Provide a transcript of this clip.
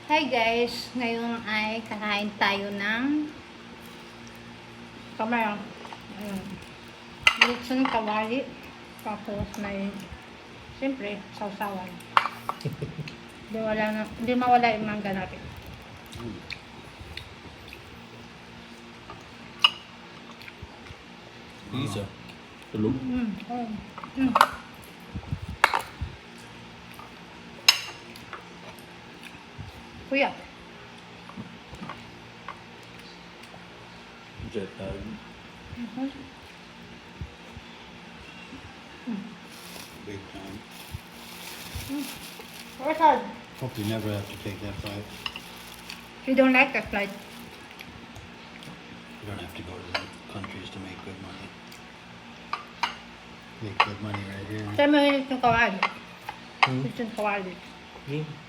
Hi guys, ngayon ay kakain tayo ng kamay. Lechon kawali. Tapos may siyempre sausawan. Di mawala yung mangga natin. Isa. Tulog. Kuya. Jet lag. Big time. Where's hard? Hope you never have to take that flight. You don't like that flight? You don't have to go to the countries to make good money. Make good money right here. Saan mo yung kawali? Lechon kawali. Hmm?